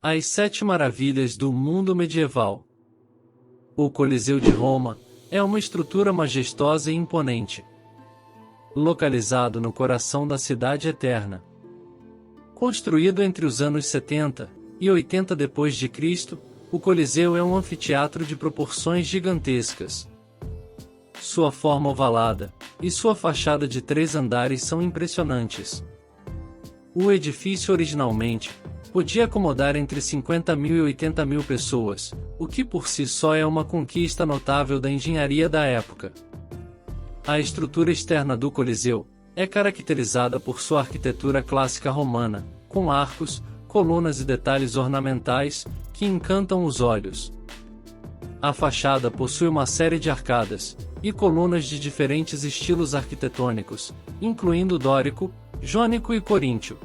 As Sete Maravilhas do Mundo Medieval. O Coliseu de Roma é uma estrutura majestosa e imponente, localizado no coração da Cidade Eterna. Construído entre os anos 70 e 80 d.C., o Coliseu é um anfiteatro de proporções gigantescas. Sua forma ovalada e sua fachada de 3 andares são impressionantes. O edifício originalmente podia acomodar entre 50.000 e 80.000 pessoas, o que por si só é uma conquista notável da engenharia da época. A estrutura externa do Coliseu é caracterizada por sua arquitetura clássica romana, com arcos, colunas e detalhes ornamentais que encantam os olhos. A fachada possui uma série de arcadas e colunas de diferentes estilos arquitetônicos, incluindo dórico, jônico e coríntio.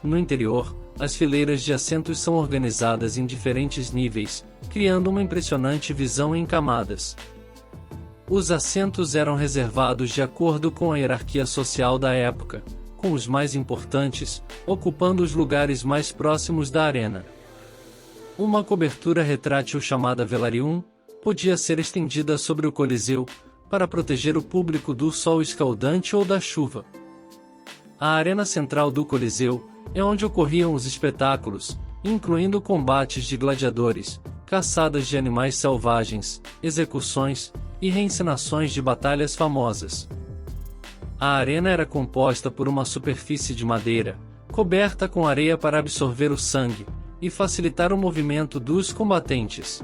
No interior, as fileiras de assentos são organizadas em diferentes níveis, criando uma impressionante visão em camadas. Os assentos eram reservados de acordo com a hierarquia social da época, com os mais importantes ocupando os lugares mais próximos da arena. Uma cobertura retrátil chamada velarium podia ser estendida sobre o Coliseu, para proteger o público do sol escaldante ou da chuva. A arena central do Coliseu é onde ocorriam os espetáculos, incluindo combates de gladiadores, caçadas de animais selvagens, execuções e reencenações de batalhas famosas. A arena era composta por uma superfície de madeira, coberta com areia para absorver o sangue e facilitar o movimento dos combatentes.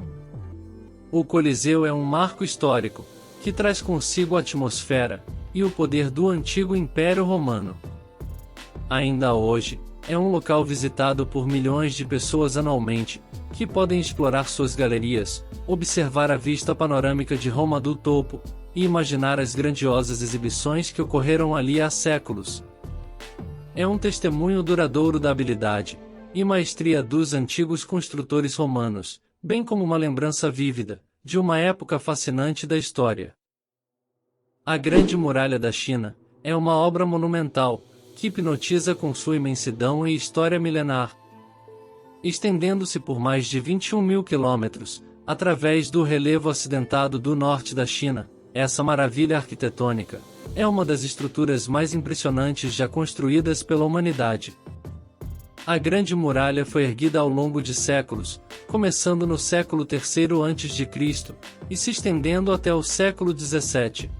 O Coliseu é um marco histórico, que traz consigo a atmosfera e o poder do antigo Império Romano. Ainda hoje, é um local visitado por milhões de pessoas anualmente, que podem explorar suas galerias, observar a vista panorâmica de Roma do topo, e imaginar as grandiosas exibições que ocorreram ali há séculos. É um testemunho duradouro da habilidade e maestria dos antigos construtores romanos, bem como uma lembrança vívida de uma época fascinante da história. A Grande Muralha da China é uma obra monumental, que hipnotiza com sua imensidão e história milenar. Estendendo-se por mais de 21.000 quilômetros, através do relevo acidentado do norte da China, essa maravilha arquitetônica é uma das estruturas mais impressionantes já construídas pela humanidade. A Grande Muralha foi erguida ao longo de séculos, começando no século III a.C. e se estendendo até o século XVII.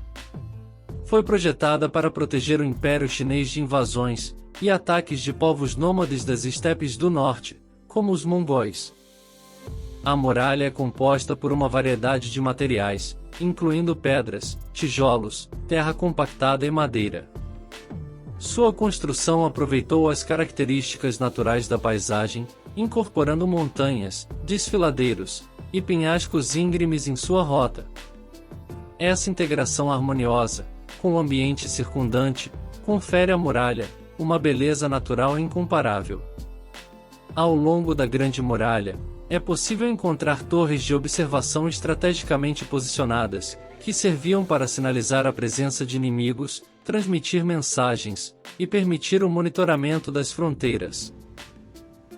Foi projetada para proteger o Império Chinês de invasões e ataques de povos nômades das estepes do norte, como os mongóis. A muralha é composta por uma variedade de materiais, incluindo pedras, tijolos, terra compactada e madeira. Sua construção aproveitou as características naturais da paisagem, incorporando montanhas, desfiladeiros e penhascos íngremes em sua rota. Essa integração harmoniosa com o ambiente circundante confere à muralha uma beleza natural incomparável. Ao longo da Grande Muralha, é possível encontrar torres de observação estrategicamente posicionadas, que serviam para sinalizar a presença de inimigos, transmitir mensagens e permitir o monitoramento das fronteiras.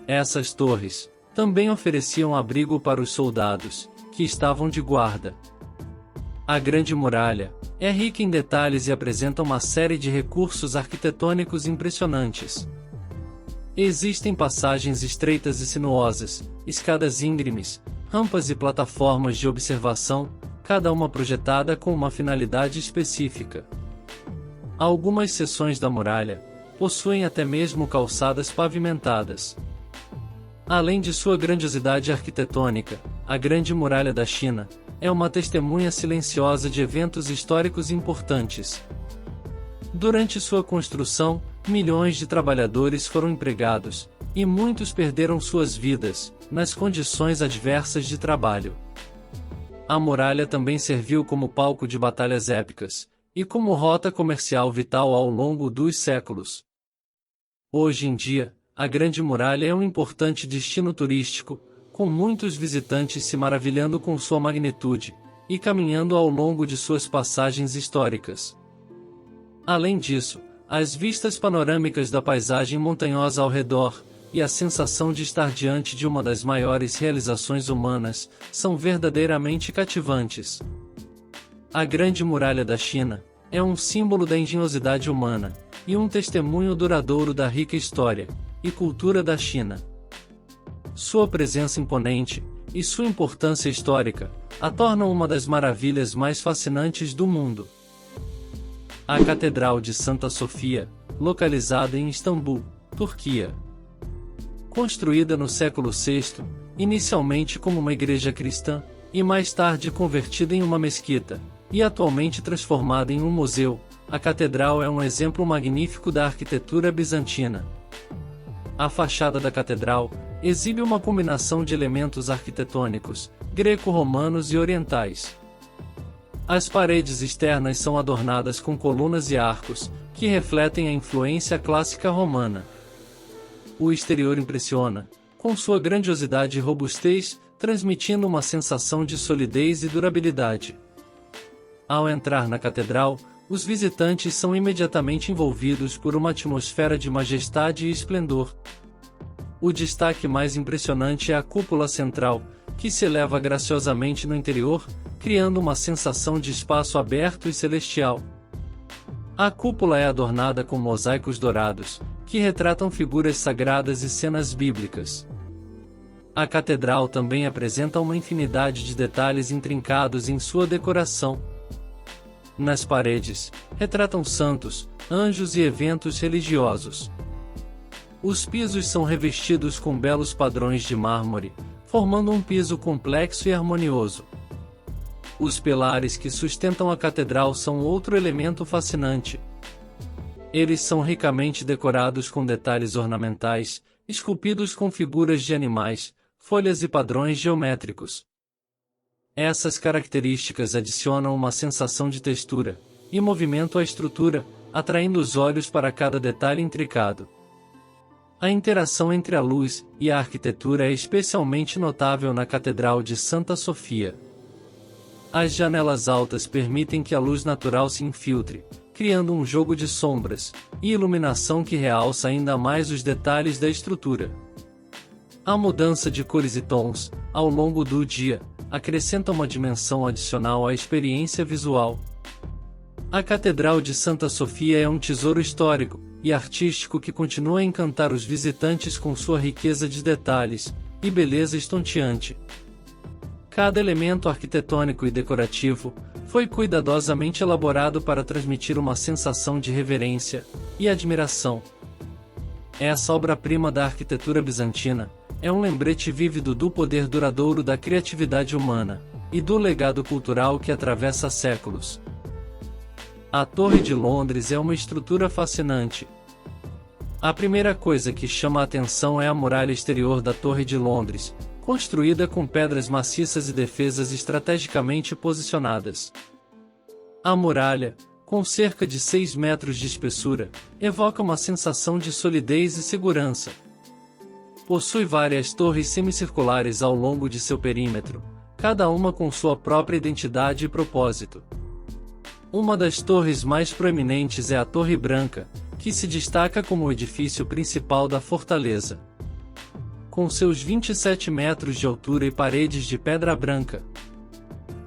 Essas torres também ofereciam abrigo para os soldados, que estavam de guarda. A Grande Muralha é rica em detalhes e apresenta uma série de recursos arquitetônicos impressionantes. Existem passagens estreitas e sinuosas, escadas íngremes, rampas e plataformas de observação, cada uma projetada com uma finalidade específica. Algumas seções da muralha possuem até mesmo calçadas pavimentadas. Além de sua grandiosidade arquitetônica, a Grande Muralha da China é uma testemunha silenciosa de eventos históricos importantes. Durante sua construção, milhões de trabalhadores foram empregados, e muitos perderam suas vidas, nas condições adversas de trabalho. A muralha também serviu como palco de batalhas épicas, e como rota comercial vital ao longo dos séculos. Hoje em dia, a Grande Muralha é um importante destino turístico, com muitos visitantes se maravilhando com sua magnitude, e caminhando ao longo de suas passagens históricas. Além disso, as vistas panorâmicas da paisagem montanhosa ao redor e a sensação de estar diante de uma das maiores realizações humanas são verdadeiramente cativantes. A Grande Muralha da China é um símbolo da engenhosidade humana e um testemunho duradouro da rica história e cultura da China. Sua presença imponente e sua importância histórica a tornam uma das maravilhas mais fascinantes do mundo. A Catedral de Santa Sofia, localizada em Istambul, Turquia. Construída no século VI, inicialmente como uma igreja cristã, e mais tarde convertida em uma mesquita, e atualmente transformada em um museu, a catedral é um exemplo magnífico da arquitetura bizantina. A fachada da catedral exibe uma combinação de elementos arquitetônicos, greco-romanos e orientais. As paredes externas são adornadas com colunas e arcos, que refletem a influência clássica romana. O exterior impressiona, com sua grandiosidade e robustez, transmitindo uma sensação de solidez e durabilidade. Ao entrar na catedral, os visitantes são imediatamente envolvidos por uma atmosfera de majestade e esplendor. O destaque mais impressionante é a cúpula central, que se eleva graciosamente no interior, criando uma sensação de espaço aberto e celestial. A cúpula é adornada com mosaicos dourados, que retratam figuras sagradas e cenas bíblicas. A catedral também apresenta uma infinidade de detalhes intrincados em sua decoração. Nas paredes, retratam santos, anjos e eventos religiosos. Os pisos são revestidos com belos padrões de mármore, formando um piso complexo e harmonioso. Os pilares que sustentam a catedral são outro elemento fascinante. Eles são ricamente decorados com detalhes ornamentais, esculpidos com figuras de animais, folhas e padrões geométricos. Essas características adicionam uma sensação de textura e movimento à estrutura, atraindo os olhos para cada detalhe intricado. A interação entre a luz e a arquitetura é especialmente notável na Catedral de Santa Sofia. As janelas altas permitem que a luz natural se infiltre, criando um jogo de sombras e iluminação que realça ainda mais os detalhes da estrutura. A mudança de cores e tons, ao longo do dia, acrescenta uma dimensão adicional à experiência visual. A Catedral de Santa Sofia é um tesouro histórico e artístico que continua a encantar os visitantes com sua riqueza de detalhes e beleza estonteante. Cada elemento arquitetônico e decorativo foi cuidadosamente elaborado para transmitir uma sensação de reverência e admiração. Essa obra-prima da arquitetura bizantina é um lembrete vívido do poder duradouro da criatividade humana e do legado cultural que atravessa séculos. A Torre de Londres é uma estrutura fascinante. A primeira coisa que chama a atenção é a muralha exterior da Torre de Londres, construída com pedras maciças e defesas estrategicamente posicionadas. A muralha, com cerca de 6 metros de espessura, evoca uma sensação de solidez e segurança. Possui várias torres semicirculares ao longo de seu perímetro, cada uma com sua própria identidade e propósito. Uma das torres mais proeminentes é a Torre Branca, que se destaca como o edifício principal da fortaleza. Com seus 27 metros de altura e paredes de pedra branca.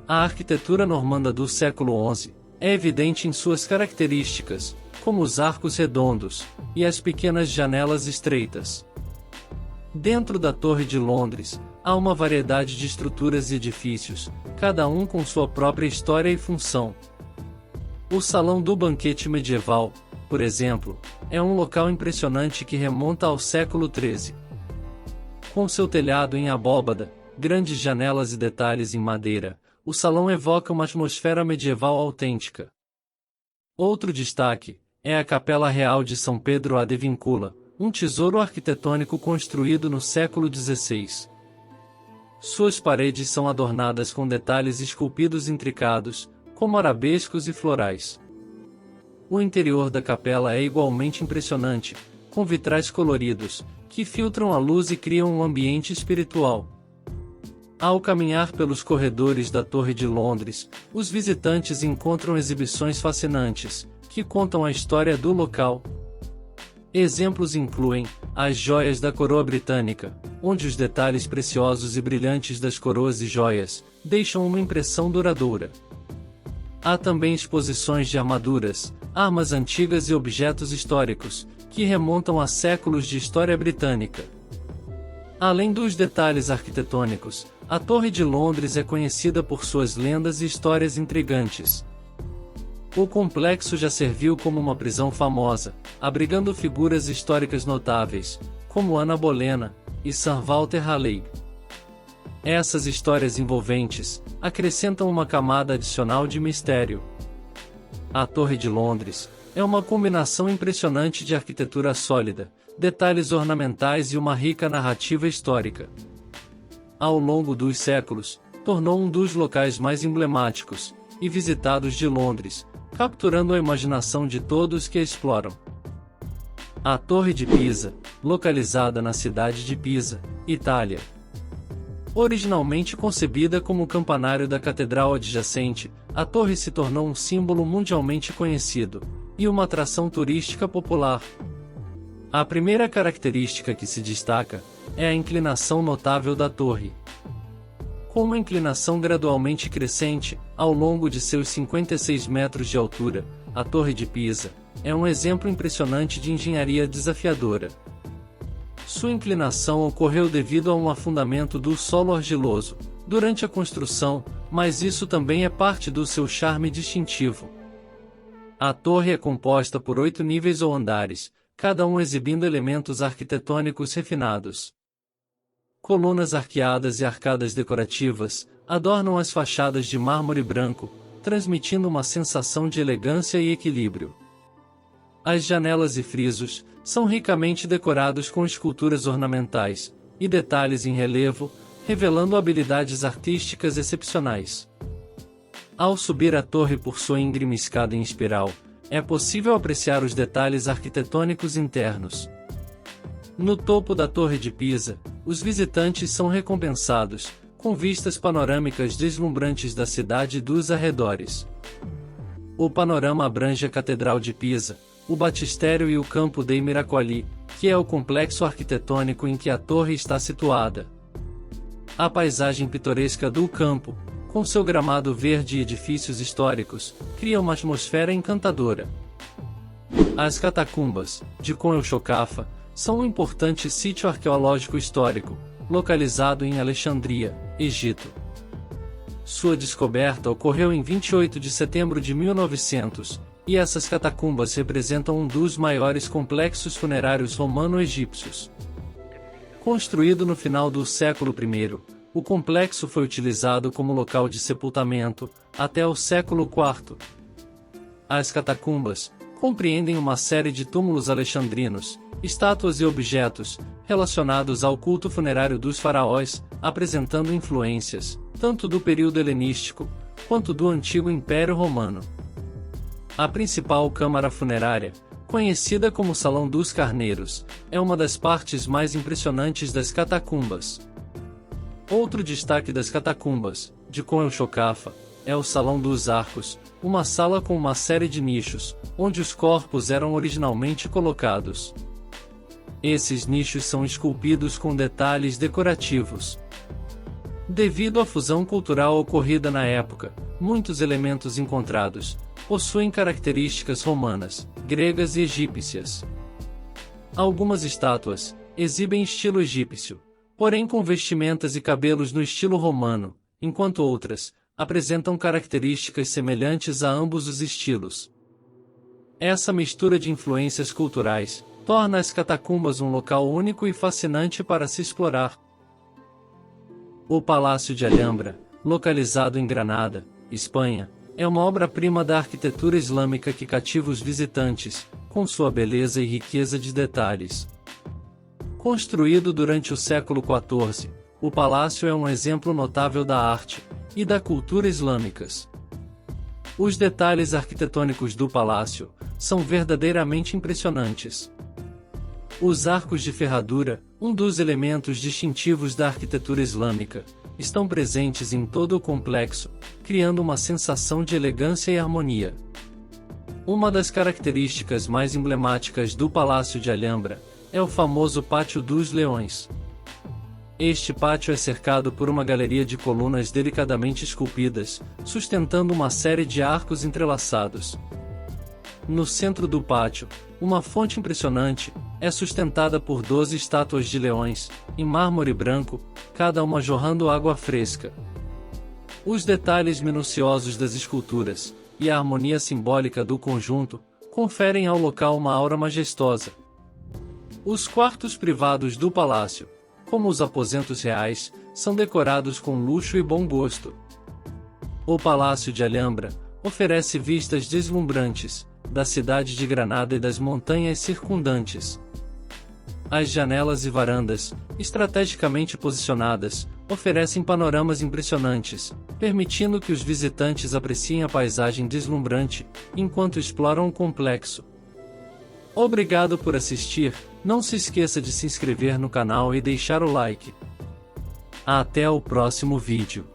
A arquitetura normanda do século XI é evidente em suas características, como os arcos redondos e as pequenas janelas estreitas. Dentro da Torre de Londres, há uma variedade de estruturas e edifícios, cada um com sua própria história e função. O Salão do Banquete Medieval, por exemplo, é um local impressionante que remonta ao século XIII. Com seu telhado em abóbada, grandes janelas e detalhes em madeira, o salão evoca uma atmosfera medieval autêntica. Outro destaque é a Capela Real de São Pedro ad Vincula, um tesouro arquitetônico construído no século XVI. Suas paredes são adornadas com detalhes esculpidos intricados, como arabescos e florais. O interior da capela é igualmente impressionante, com vitrais coloridos, que filtram a luz e criam um ambiente espiritual. Ao caminhar pelos corredores da Torre de Londres, os visitantes encontram exibições fascinantes, que contam a história do local. Exemplos incluem as joias da coroa britânica, onde os detalhes preciosos e brilhantes das coroas e joias deixam uma impressão duradoura. Há também exposições de armaduras, armas antigas e objetos históricos, que remontam a séculos de história britânica. Além dos detalhes arquitetônicos, a Torre de Londres é conhecida por suas lendas e histórias intrigantes. O complexo já serviu como uma prisão famosa, abrigando figuras históricas notáveis, como Ana Bolena e Sir Walter Raleigh. Essas histórias envolventes acrescentam uma camada adicional de mistério. A Torre de Londres é uma combinação impressionante de arquitetura sólida, detalhes ornamentais e uma rica narrativa histórica. Ao longo dos séculos, tornou um dos locais mais emblemáticos e visitados de Londres, capturando a imaginação de todos que a exploram. A Torre de Pisa, localizada na cidade de Pisa, Itália. Originalmente concebida como o campanário da catedral adjacente, a torre se tornou um símbolo mundialmente conhecido e uma atração turística popular. A primeira característica que se destaca é a inclinação notável da torre. Com uma inclinação gradualmente crescente, ao longo de seus 56 metros de altura, a Torre de Pisa é um exemplo impressionante de engenharia desafiadora. Sua inclinação ocorreu devido a um afundamento do solo argiloso durante a construção, mas isso também é parte do seu charme distintivo. A torre é composta por 8 níveis ou andares, cada um exibindo elementos arquitetônicos refinados. Colunas arqueadas e arcadas decorativas adornam as fachadas de mármore branco, transmitindo uma sensação de elegância e equilíbrio. As janelas e frisos são ricamente decorados com esculturas ornamentais e detalhes em relevo, revelando habilidades artísticas excepcionais. Ao subir a torre por sua íngreme escada em espiral, é possível apreciar os detalhes arquitetônicos internos. No topo da Torre de Pisa, os visitantes são recompensados com vistas panorâmicas deslumbrantes da cidade e dos arredores. O panorama abrange a Catedral de Pisa, o Batistério e o Campo dei Miracoli, que é o complexo arquitetônico em que a torre está situada. A paisagem pitoresca do campo, com seu gramado verde e edifícios históricos, cria uma atmosfera encantadora. As catacumbas de Con el-Chocafa são um importante sítio arqueológico histórico, localizado em Alexandria, Egito. Sua descoberta ocorreu em 28 de setembro de 1900, e essas catacumbas representam um dos maiores complexos funerários romano-egípcios. Construído no final do século I, o complexo foi utilizado como local de sepultamento até o século IV. As catacumbas compreendem uma série de túmulos alexandrinos, estátuas e objetos relacionados ao culto funerário dos faraós, apresentando influências tanto do período helenístico quanto do antigo Império Romano. A principal câmara funerária, conhecida como Salão dos Carneiros, é uma das partes mais impressionantes das catacumbas. Outro destaque das catacumbas de Con el-Chocafa é o Salão dos Arcos, uma sala com uma série de nichos, onde os corpos eram originalmente colocados. Esses nichos são esculpidos com detalhes decorativos. Devido à fusão cultural ocorrida na época, muitos elementos encontrados possuem características romanas, gregas e egípcias. Algumas estátuas exibem estilo egípcio, porém com vestimentas e cabelos no estilo romano, enquanto outras apresentam características semelhantes a ambos os estilos. Essa mistura de influências culturais torna as catacumbas um local único e fascinante para se explorar. O Palácio de Alhambra, localizado em Granada, Espanha, é uma obra-prima da arquitetura islâmica que cativa os visitantes, com sua beleza e riqueza de detalhes. Construído durante o século XIV, o palácio é um exemplo notável da arte e da cultura islâmicas. Os detalhes arquitetônicos do palácio são verdadeiramente impressionantes. Os arcos de ferradura, um dos elementos distintivos da arquitetura islâmica, estão presentes em todo o complexo, criando uma sensação de elegância e harmonia. Uma das características mais emblemáticas do Palácio de Alhambra é o famoso Pátio dos Leões. Este pátio é cercado por uma galeria de colunas delicadamente esculpidas, sustentando uma série de arcos entrelaçados. No centro do pátio, uma fonte impressionante é sustentada por 12 estátuas de leões, em mármore branco, cada uma jorrando água fresca. Os detalhes minuciosos das esculturas e a harmonia simbólica do conjunto conferem ao local uma aura majestosa. Os quartos privados do palácio, como os aposentos reais, são decorados com luxo e bom gosto. O Palácio de Alhambra oferece vistas deslumbrantes da cidade de Granada e das montanhas circundantes. As janelas e varandas, estrategicamente posicionadas, oferecem panoramas impressionantes, permitindo que os visitantes apreciem a paisagem deslumbrante enquanto exploram o complexo. Obrigado por assistir, não se esqueça de se inscrever no canal e deixar o like. Até o próximo vídeo.